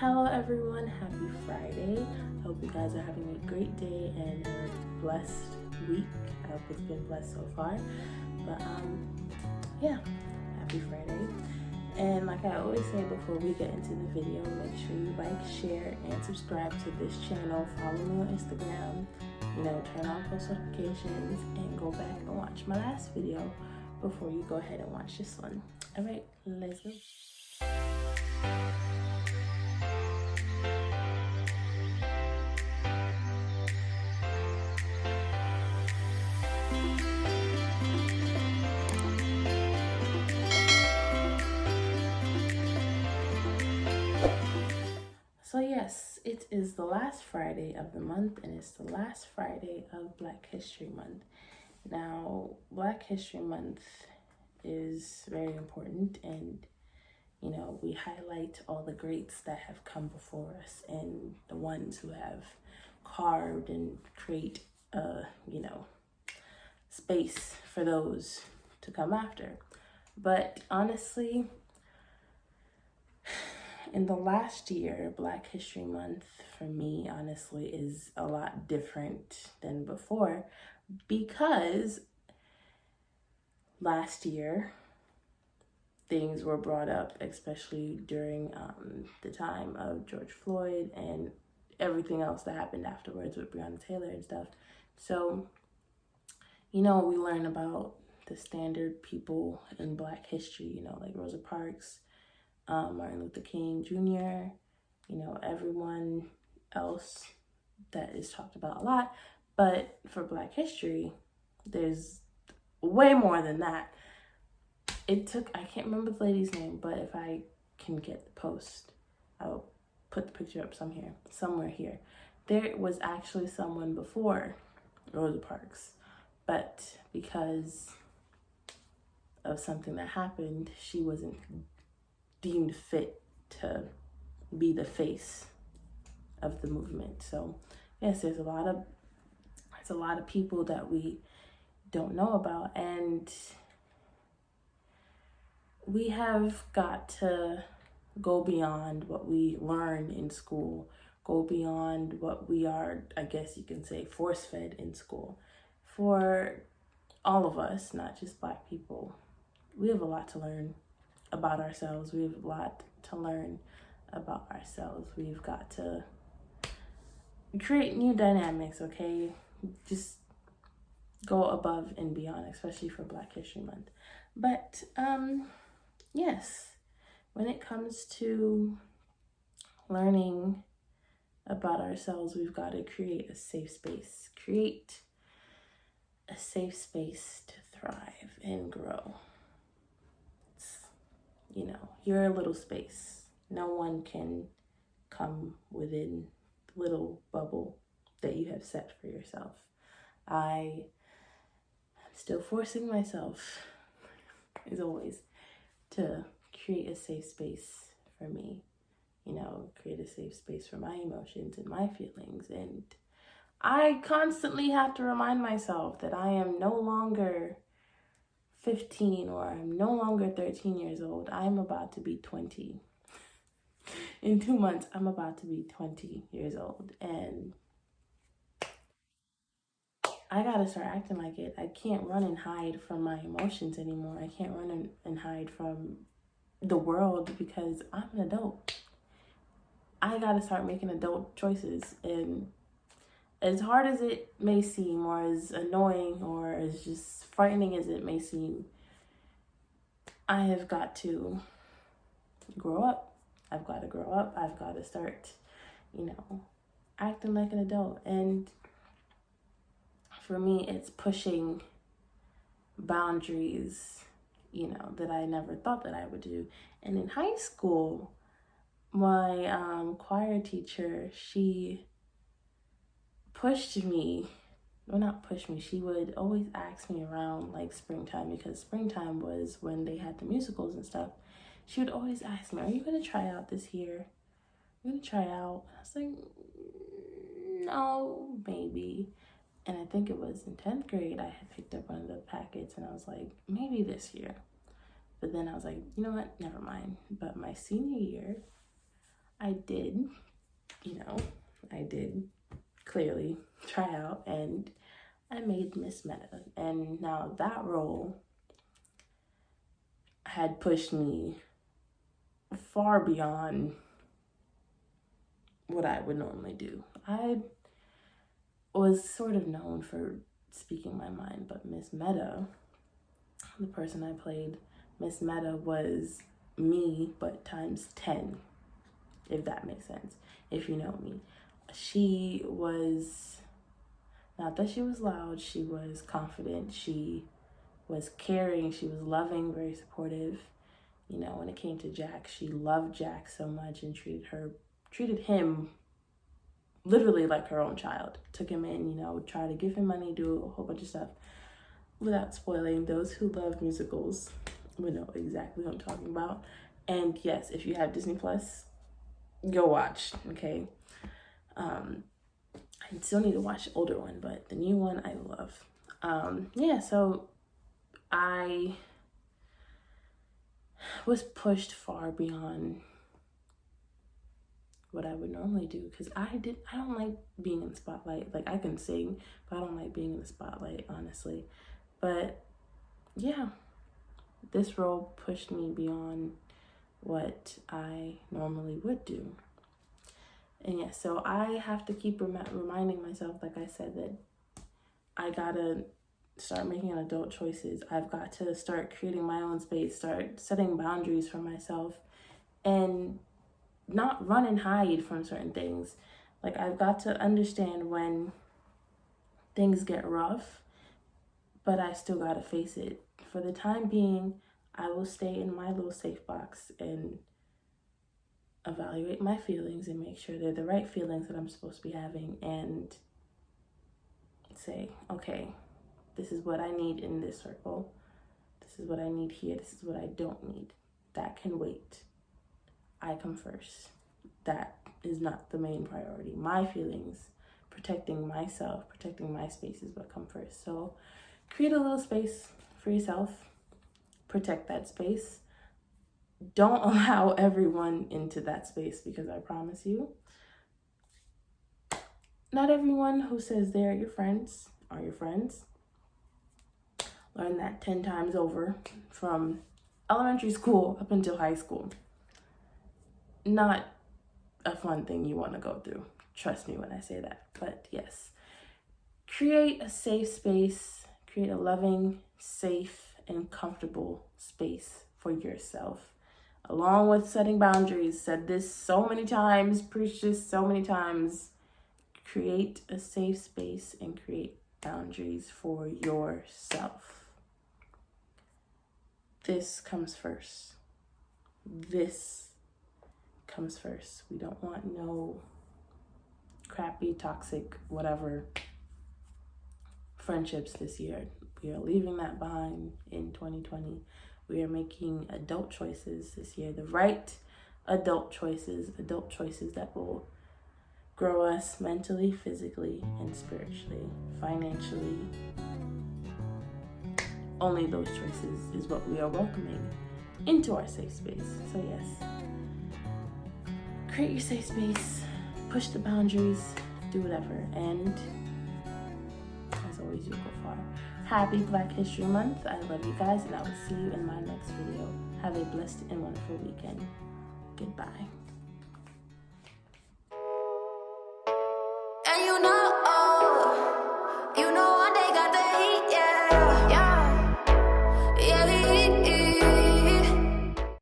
Hello everyone, happy Friday. I hope you guys are having a great day and a blessed week. I hope it's been blessed so far. But yeah, happy Friday. And like I always say before we get into the video, make sure you like, share, and subscribe to this channel. Follow me on Instagram, turn on post notifications, and go back and watch my last video before you go ahead and watch this one. All right, let's go. So yes, it is the last Friday of the month, and it's the last Friday of Black History Month. Now, Black History Month is very important, and we highlight all the greats that have come before us and the ones who have carved and create space for those to come after. But honestly, in the last year, Black History Month for me, honestly, is a lot different than before, because last year things were brought up, especially during the time of George Floyd and everything else that happened afterwards with Breonna Taylor and stuff. So, we learn about the standard people in Black history, like Rosa Parks, Martin Luther King Jr., everyone else that is talked about a lot. But for Black history, there's way more than that. I can't remember the lady's name, but if I can get the post, I'll put the picture up somewhere here. There was actually someone before Rosa Parks, but because of something that happened, she wasn't deemed fit to be the face of the movement. So yes, there's a lot of people that we don't know about, and we have got to go beyond what we learn in school, go beyond what we are, I guess you can say, force-fed in school. For all of us, not just Black people, we have a lot to learn about ourselves. We have a lot to learn about ourselves. We've got to create new dynamics, okay? Just go above and beyond, especially for Black History Month. But yes, when it comes to learning about ourselves, we've got to create a safe space. Create a safe space to thrive and grow. Your little space. No one can come within the little bubble that you have set for yourself. I am still forcing myself, as always, to create a safe space for me. Create a safe space for my emotions and my feelings. And I constantly have to remind myself that I am no longer 15 or I'm no longer 13 years old. I'm about to be 20. In 2 months, I'm about to be 20 years old. And I gotta start acting like it. I can't run and hide from my emotions anymore. I can't run and hide from the world, because I'm an adult. I gotta start making adult choices. And as hard as it may seem, or as annoying or as just frightening as it may seem, I have got to grow up. I've got to grow up. I've got to start, acting like an adult. And for me, it's pushing boundaries, that I never thought that I would do. And in high school, my choir teacher, she pushed me. Well, not push me. She would always ask me around like springtime, because springtime was when they had the musicals and stuff. She would always ask me, "Are you going to try out this year? Are you going to try out?" I was like, "No, maybe." And I think it was in 10th grade, I had picked up one of the packets, and I was like, maybe this year. But then I was like, you know what? Never mind. But my senior year, I did clearly try out, and I made Miss Meta. And now that role had pushed me far beyond what I would normally do. I was sort of known for speaking my mind, but Miss Meta, the person I played, Miss Meta, was me, but times 10, if that makes sense, if you know me. She was, not that she was loud, she was confident, she was caring, she was loving, very supportive. You know, when it came to Jack, she loved Jack so much and treated him literally like her own child. Took him in, you know, tried to give him money, do a whole bunch of stuff. Without spoiling, those who love musicals would know exactly what I'm talking about. And yes, if you have Disney Plus, go watch, okay? I still need to watch the older one, but the new one I love. So I was pushed far beyond what I would normally do, because I don't like being in the spotlight. Like, I can sing, but I don't like being in the spotlight, honestly. But yeah, this role pushed me beyond what I normally would do. And yeah, so I have to keep reminding myself, like I said, that I gotta start making adult choices. I've got to start creating my own space, start setting boundaries for myself, and not run and hide from certain things. Like, I've got to understand when things get rough, but I still gotta face it. For the time being, I will stay in my little safe box and evaluate my feelings and make sure they're the right feelings that I'm supposed to be having, and say, okay, this is what I need in this circle. This is what I need here. This is what I don't need. That can wait. I come first. That is not the main priority. My feelings, protecting myself, protecting my space is what come first. So create a little space for yourself. Protect that space. Don't allow everyone into that space, because I promise you, not everyone who says they're your friends are your friends. Learn that 10 times over, from elementary school up until high school. Not a fun thing you want to go through. Trust me when I say that. But yes, create a safe space, create a loving, safe, and comfortable space for yourself. Along with setting boundaries. Said this so many times, preached this so many times. Create a safe space and create boundaries for yourself. This comes first. This comes first. We don't want no crappy, toxic, whatever friendships this year. We are leaving that behind in 2020. We are making adult choices this year, the right adult choices that will grow us mentally, physically, and spiritually, financially. Only those choices is what we are welcoming into our safe space. So yes, create your safe space, push the boundaries, do whatever, and as always, you'll go far. Happy Black History Month. I love you guys, and I will see you in my next video. Have a blessed and wonderful weekend. Goodbye.